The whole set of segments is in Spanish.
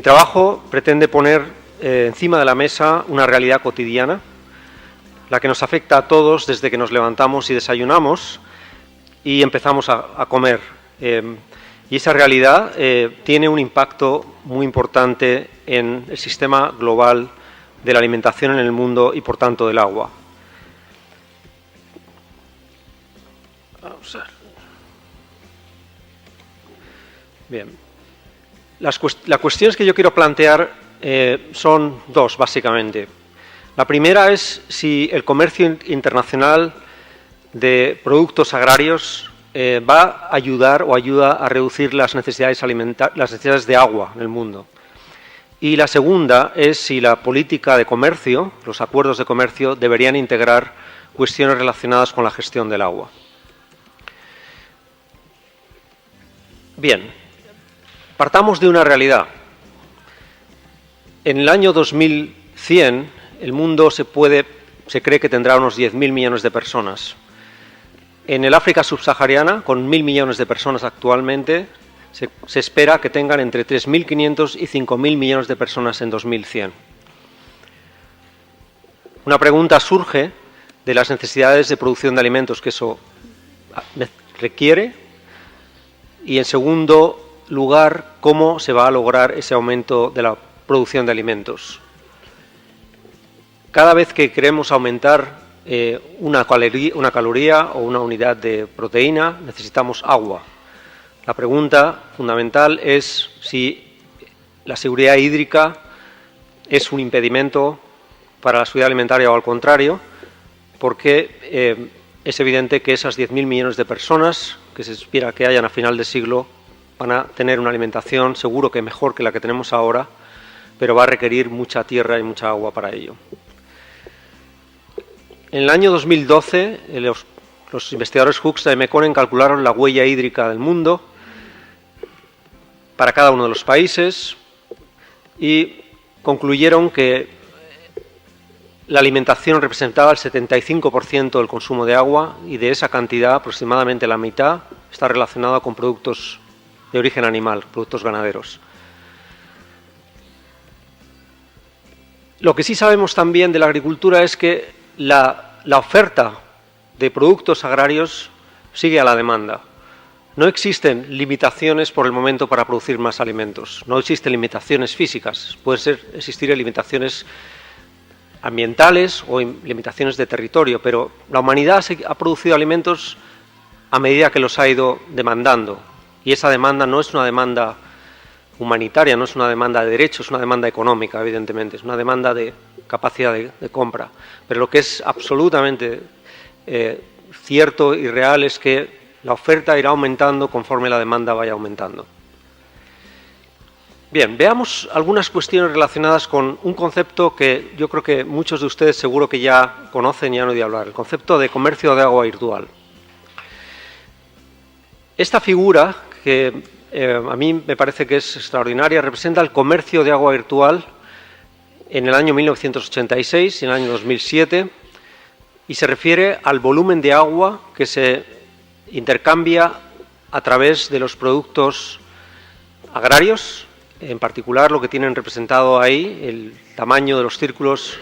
trabajo pretende poner encima de la mesa una realidad cotidiana, la que nos afecta a todos desde que nos levantamos y desayunamos y empezamos a comer. Y esa realidad tiene un impacto muy importante en el sistema global de la alimentación en el mundo y, por tanto, del agua. Vamos a ver. Bien. Las cuestiones que yo quiero plantear son dos, básicamente. La primera es si el comercio internacional de productos agrarios va a ayudar o ayuda a reducir las necesidades de agua en el mundo. Y la segunda es si la política de comercio, los acuerdos de comercio, deberían integrar cuestiones relacionadas con la gestión del agua. Bien, partamos de una realidad. En el año 2100, el mundo se cree que tendrá unos 10.000 millones de personas. En el África subsahariana, con 1.000 millones de personas actualmente, se espera que tengan entre 3.500 y 5.000 millones de personas en 2100. Una pregunta surge de las necesidades de producción de alimentos que eso requiere y, en segundo lugar, cómo se va a lograr ese aumento de la producción de alimentos. Cada vez que queremos aumentar una caloría o una unidad de proteína, necesitamos agua. La pregunta fundamental es si la seguridad hídrica es un impedimento para la seguridad alimentaria o al contrario, porque es evidente que esas 10.000 millones de personas que se espera que hayan a final de siglo van a tener una alimentación seguro que mejor que la que tenemos ahora, pero va a requerir mucha tierra y mucha agua para ello. En el año 2012, los investigadores Hoekstra y Mekonnen calcularon la huella hídrica del mundo para cada uno de los países y concluyeron que la alimentación representaba el 75% del consumo de agua y de esa cantidad aproximadamente la mitad está relacionada con productos de origen animal, productos ganaderos. Lo que sí sabemos también de la agricultura es que la oferta de productos agrarios sigue a la demanda. No existen limitaciones por el momento para producir más alimentos. No existen limitaciones físicas. Pueden existir limitaciones ambientales o limitaciones de territorio, pero la humanidad ha producido alimentos a medida que los ha ido demandando. Y esa demanda no es una demanda humanitaria, no es una demanda de derechos, es una demanda económica, evidentemente. Es una demanda de capacidad de compra. Pero lo que es absolutamente cierto y real es que la oferta irá aumentando conforme la demanda vaya aumentando. Bien, veamos algunas cuestiones relacionadas con un concepto que yo creo que muchos de ustedes seguro que ya conocen y han oído hablar, el concepto de comercio de agua virtual. Esta figura, que a mí me parece que es extraordinaria, representa el comercio de agua virtual en el año 1986 y en el año 2007 y se refiere al volumen de agua que se intercambia a través de los productos agrarios. En particular, lo que tienen representado ahí, el tamaño de los círculos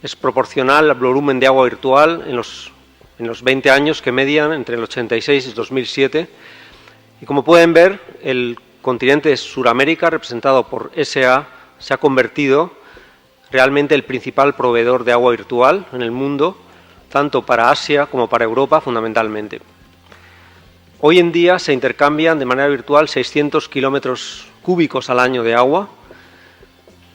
es proporcional al volumen de agua virtual en los 20 años que median entre el 86 y el 2007. Y como pueden ver, el continente de Sudamérica, representado por SA, se ha convertido realmente el principal proveedor de agua virtual en el mundo, tanto para Asia como para Europa, fundamentalmente. Hoy en día se intercambian de manera virtual 600 kilómetros cúbicos al año de agua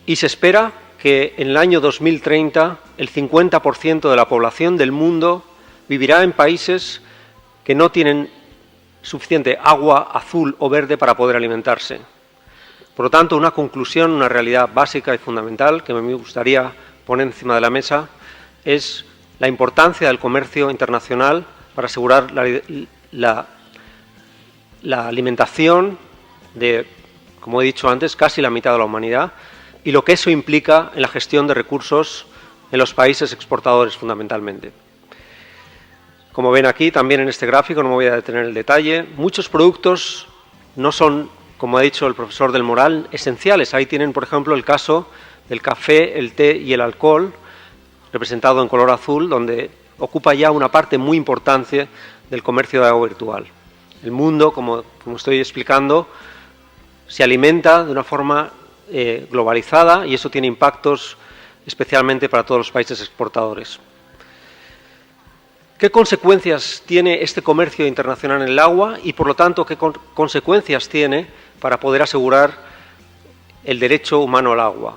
y se espera que en el año 2030 el 50% de la población del mundo vivirá en países que no tienen suficiente agua azul o verde para poder alimentarse. Por lo tanto, una conclusión, una realidad básica y fundamental que me gustaría poner encima de la mesa es la importancia del comercio internacional para asegurar la alimentación de, como he dicho antes, casi la mitad de la humanidad y lo que eso implica en la gestión de recursos en los países exportadores fundamentalmente. Como ven aquí, también en este gráfico, no me voy a detener en el detalle, muchos productos no son como ha dicho el profesor del Moral, esenciales. Ahí tienen, por ejemplo, el caso del café, el té y el alcohol, representado en color azul, donde ocupa ya una parte muy importante del comercio de agua virtual. El mundo, como estoy explicando, se alimenta de una forma globalizada y eso tiene impactos especialmente para todos los países exportadores. ¿Qué consecuencias tiene este comercio internacional en el agua y, por lo tanto, qué consecuencias tiene para poder asegurar el derecho humano al agua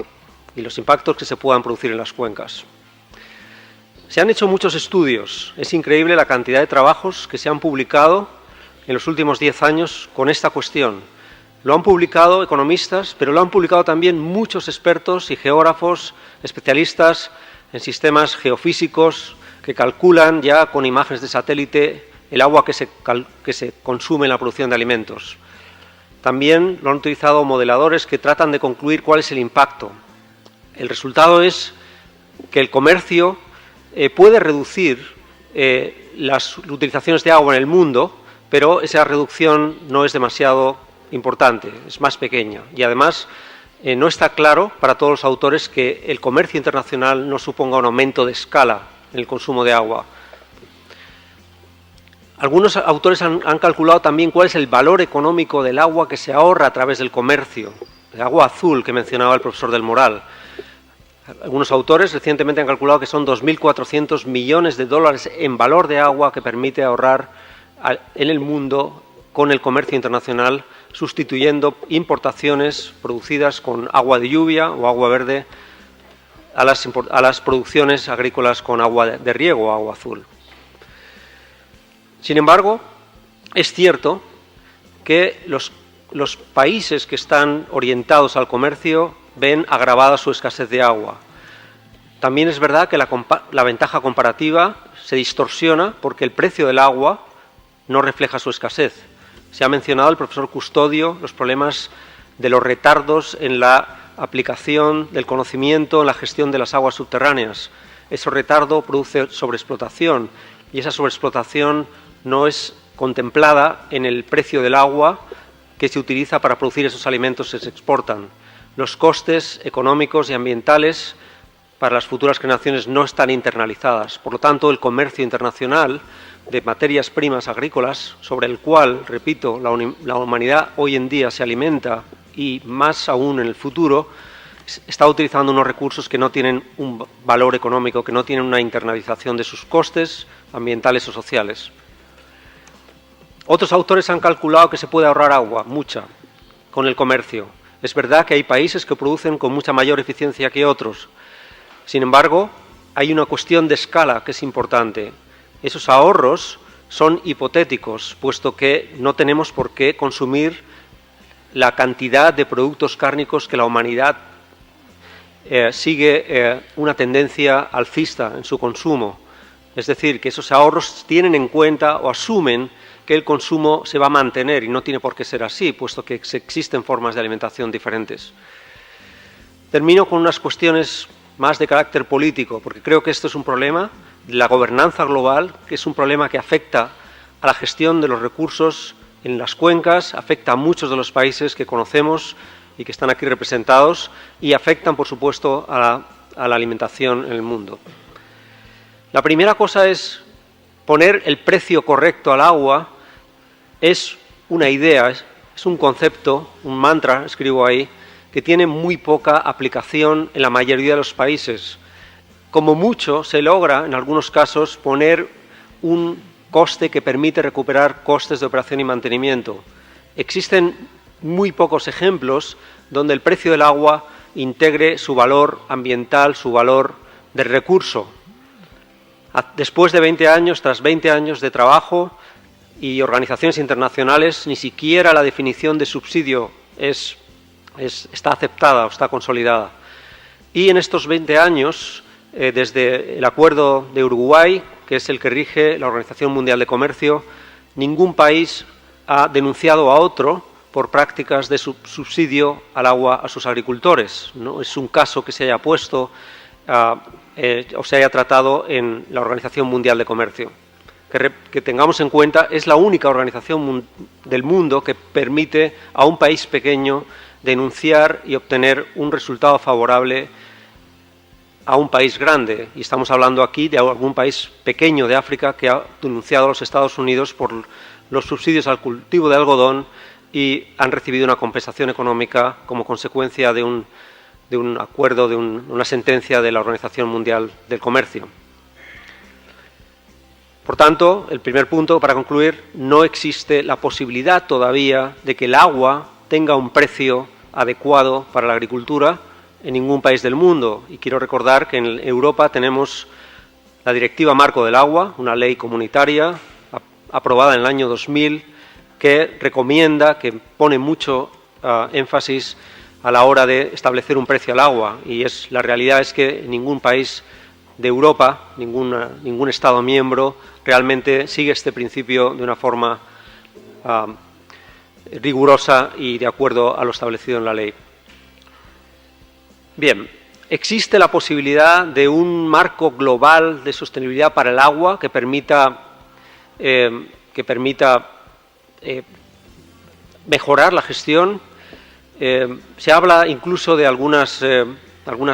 y los impactos que se puedan producir en las cuencas? Se han hecho muchos estudios. Es increíble la cantidad de trabajos que se han publicado en los últimos 10 años con esta cuestión. Lo han publicado economistas, pero lo han publicado también muchos expertos y geógrafos, especialistas en sistemas geofísicos, que calculan ya con imágenes de satélite el agua que se consume en la producción de alimentos. También lo han utilizado modeladores que tratan de concluir cuál es el impacto. El resultado es que el comercio puede reducir las utilizaciones de agua en el mundo, pero esa reducción no es demasiado importante, es más pequeña. Y además no está claro para todos los autores que el comercio internacional no suponga un aumento de escala en el consumo de agua. Algunos autores han calculado también cuál es el valor económico del agua que se ahorra a través del comercio, el agua azul que mencionaba el profesor del Moral. Algunos autores recientemente han calculado que son 2.400 millones de dólares en valor de agua que permite ahorrar en el mundo con el comercio internacional, sustituyendo importaciones producidas con agua de lluvia o agua verde a las producciones agrícolas con agua de riego o agua azul. Sin embargo, es cierto que los países que están orientados al comercio ven agravada su escasez de agua. También es verdad que la ventaja comparativa se distorsiona porque el precio del agua no refleja su escasez. Se ha mencionado el profesor Custodio los problemas de los retardos en la aplicación del conocimiento en la gestión de las aguas subterráneas. Ese retardo produce sobreexplotación y esa sobreexplotación no es contemplada en el precio del agua que se utiliza para producir esos alimentos que se exportan. Los costes económicos y ambientales para las futuras generaciones no están internalizadas. Por lo tanto, el comercio internacional de materias primas agrícolas, sobre el cual, repito, la humanidad hoy en día se alimenta y más aún en el futuro, está utilizando unos recursos que no tienen un valor económico, que no tienen una internalización de sus costes ambientales o sociales. Otros autores han calculado que se puede ahorrar agua, mucha, con el comercio. Es verdad que hay países que producen con mucha mayor eficiencia que otros. Sin embargo, hay una cuestión de escala que es importante. Esos ahorros son hipotéticos, puesto que no tenemos por qué consumir la cantidad de productos cárnicos que la humanidad sigue una tendencia alcista en su consumo. Es decir, que esos ahorros tienen en cuenta o asumen que el consumo se va a mantener y no tiene por qué ser así, puesto que existen formas de alimentación diferentes. Termino con unas cuestiones más de carácter político, porque creo que esto es un problema de la gobernanza global, que es un problema que afecta a la gestión de los recursos en las cuencas, afecta a muchos de los países que conocemos y que están aquí representados y afectan, por supuesto, a la alimentación en el mundo. La primera cosa es poner el precio correcto al agua. Es una idea, es un concepto, un mantra, escribo ahí, que tiene muy poca aplicación en la mayoría de los países. Como mucho se logra, en algunos casos, poner un coste que permite recuperar costes de operación y mantenimiento. Existen muy pocos ejemplos donde el precio del agua integre su valor ambiental, su valor de recurso. Después de 20 años, tras 20 años de trabajo y organizaciones internacionales, ni siquiera la definición de subsidio está aceptada o está consolidada. Y en estos 20 años, desde el Acuerdo de Uruguay, que es el que rige la Organización Mundial de Comercio, ningún país ha denunciado a otro por prácticas de subsidio al agua a sus agricultores. No es un caso que se haya puesto o se haya tratado en la Organización Mundial de Comercio. que tengamos en cuenta, es la única organización del mundo que permite a un país pequeño denunciar y obtener un resultado favorable a un país grande. Y estamos hablando aquí de algún país pequeño de África que ha denunciado a los Estados Unidos por los subsidios al cultivo de algodón y han recibido una compensación económica como consecuencia de un acuerdo, de una sentencia de la Organización Mundial del Comercio. Por tanto, el primer punto, para concluir, no existe la posibilidad todavía de que el agua tenga un precio adecuado para la agricultura en ningún país del mundo. Y quiero recordar que en Europa tenemos la Directiva Marco del Agua, una ley comunitaria aprobada en el año 2000, que recomienda, que pone mucho énfasis a la hora de establecer un precio al agua. Y la realidad es que en ningún país de Europa, ningún Estado miembro realmente sigue este principio de una forma rigurosa y de acuerdo a lo establecido en la ley. Bien, existe la posibilidad de un marco global de sostenibilidad para el agua que permita mejorar la gestión. Se habla incluso de algunas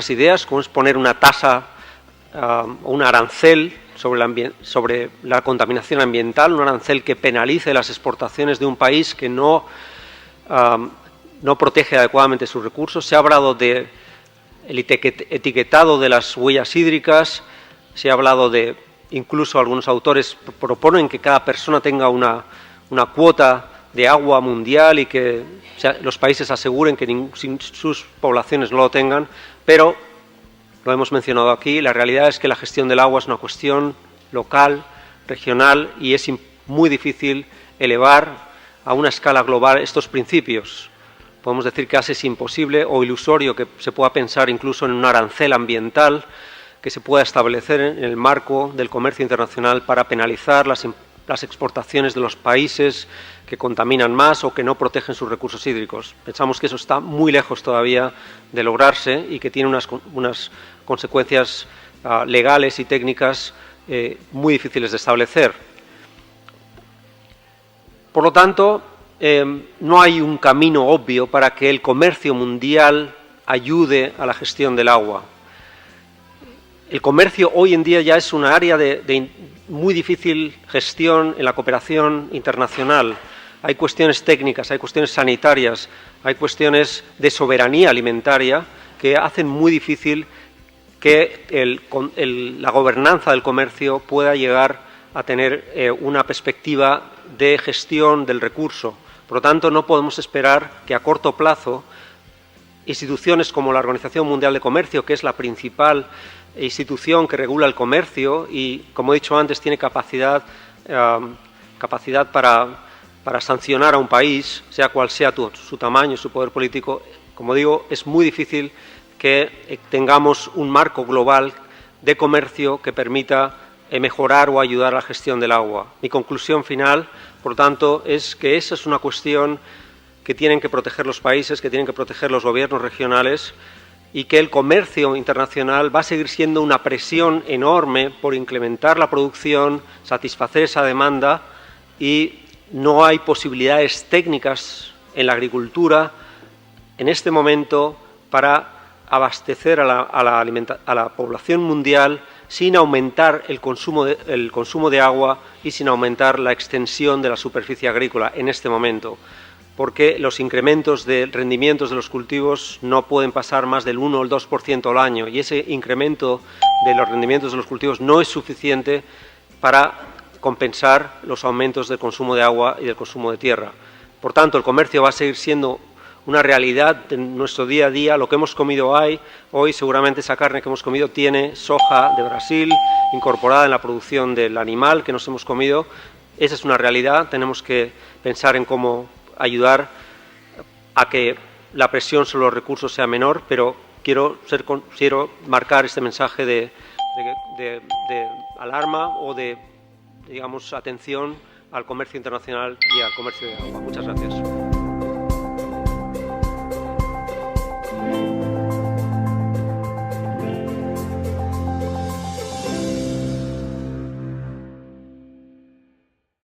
ideas, como es poner una tasa o un arancel sobre la contaminación ambiental, un arancel que penalice las exportaciones de un país que no protege adecuadamente sus recursos. Se ha hablado del etiquetado de las huellas hídricas, se ha hablado de, incluso algunos autores proponen que cada persona tenga una cuota de agua mundial y que los países aseguren que sus poblaciones no lo tengan, pero lo hemos mencionado aquí, la realidad es que la gestión del agua es una cuestión local, regional, y es muy difícil elevar a una escala global estos principios. Podemos decir que casi es imposible o ilusorio que se pueda pensar incluso en un arancel ambiental que se pueda establecer en el marco del comercio internacional para penalizar las exportaciones de los países que contaminan más o que no protegen sus recursos hídricos. Pensamos que eso está muy lejos todavía de lograrse y que tiene unas consecuencias legales y técnicas muy difíciles de establecer. Por lo tanto, no hay un camino obvio para que el comercio mundial ayude a la gestión del agua. El comercio hoy en día ya es una área de muy difícil gestión en la cooperación internacional. Hay cuestiones técnicas, hay cuestiones sanitarias, hay cuestiones de soberanía alimentaria que hacen muy difícil que la gobernanza del comercio pueda llegar a tener una perspectiva de gestión del recurso. Por lo tanto, no podemos esperar que a corto plazo instituciones como la Organización Mundial de Comercio, que es la principal institución que regula el comercio y, como he dicho antes, tiene capacidad para sancionar a un país, sea cual sea su tamaño, su poder político. Como digo, es muy difícil que tengamos un marco global de comercio que permita mejorar o ayudar a la gestión del agua. Mi conclusión final, por tanto, es que esa es una cuestión que tienen que proteger los países, que tienen que proteger los gobiernos regionales, y que el comercio internacional va a seguir siendo una presión enorme por incrementar la producción, satisfacer esa demanda, y no hay posibilidades técnicas en la agricultura en este momento para abastecer a la población mundial sin aumentar el consumo de agua y sin aumentar la extensión de la superficie agrícola en este momento, porque los incrementos de rendimientos de los cultivos no pueden pasar más del 1 o el 2% al año, y ese incremento de los rendimientos de los cultivos no es suficiente para compensar los aumentos del consumo de agua y del consumo de tierra. Por tanto, el comercio va a seguir siendo una realidad en nuestro día a día. Lo que hemos comido hoy, seguramente esa carne que hemos comido tiene soja de Brasil incorporada en la producción del animal que nos hemos comido. Esa es una realidad. Tenemos que pensar en cómo ayudar a que la presión sobre los recursos sea menor, pero quiero marcar este mensaje de alarma o de, digamos, atención al comercio internacional y al comercio de agua. Muchas gracias.